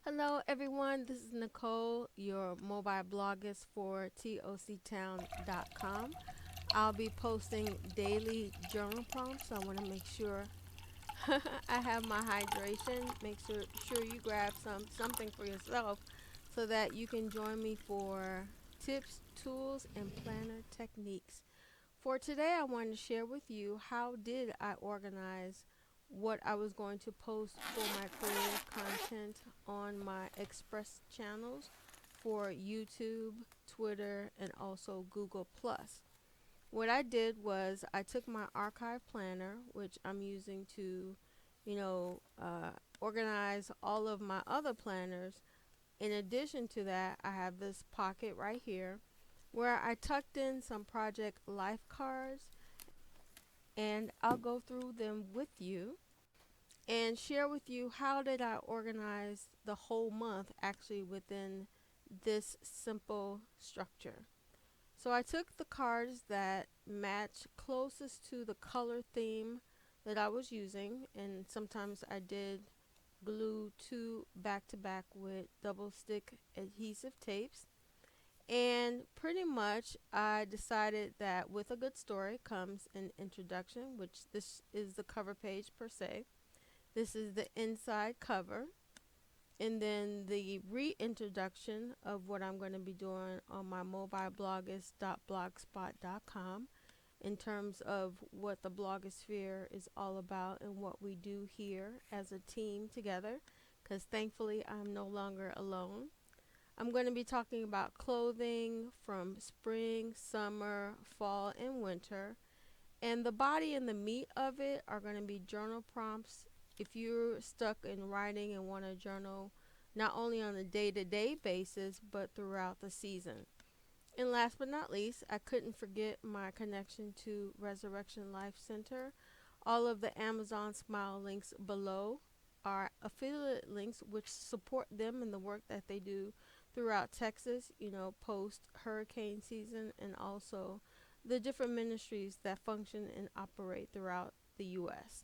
Hello, everyone. This is Nicole, your MobiBloggess for toctown.com. I'll be posting daily journal prompts. I want to make sure I have my hydration. Make sure you grab something for yourself so that you can join me for tips, tools, and planner techniques. For today, I wanted to share with you how did I organize what I was going to post for my creative content on my express channels for YouTube, Twitter, and also Google Plus. What I did was I took my archive planner, which I'm using to, organize all of my other planners. In addition to that, I have this pocket right here where I tucked in some project life cards, and I'll go through them with you and share with you how did I organize the whole month actually within this simple structure. So I took the cards that match closest to the color theme that I was using, and sometimes I did glue two back to back with double stick adhesive tapes. And pretty much, I decided that with a good story comes an introduction, which this is the cover page per se. This is the inside cover. And then the reintroduction of what I'm going to be doing on my mobiblogist.blogspot.com in terms of what the blogosphere is all about and what we do here as a team together, because thankfully I'm no longer alone. I'm going to be talking about clothing from spring, summer, fall, and winter. And the body and the meat of it are going to be journal prompts. If you're stuck in writing and want to journal not only on a day to day basis, but throughout the season. And last but not least, I couldn't forget my connection to Resurrection Life Center. All of the Amazon Smile links below are affiliate links which support them in the work that they do throughout Texas, post hurricane season, and also the different ministries that function and operate throughout the U.S.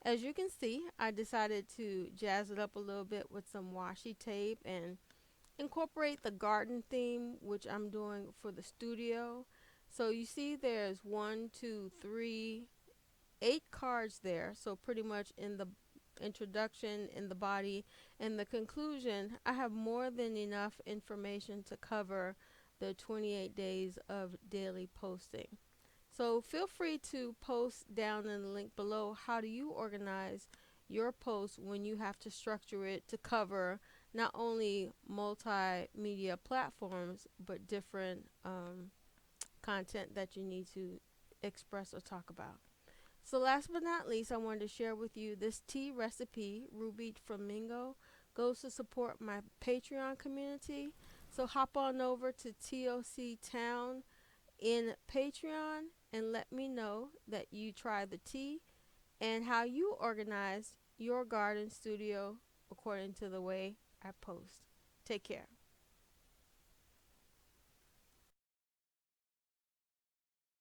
As you can see, I decided to jazz it up a little bit with some washi tape and incorporate the garden theme, which I'm doing for the studio. So you see there's one, two, three, 8 cards there. So pretty much in the introduction, in the body, and the conclusion, I have more than enough information to cover the 28 days of daily posting. So feel free to post down in the link below how do you organize your post when you have to structure it to cover not only multimedia platforms but different content that you need to express or talk about. So last but not least, I wanted to share with you this tea recipe, Ruby Flamingo, goes to support my Patreon community. So hop on over to TOC Town in Patreon and let me know that you try the tea and how you organize your garden studio according to the way I post. Take care.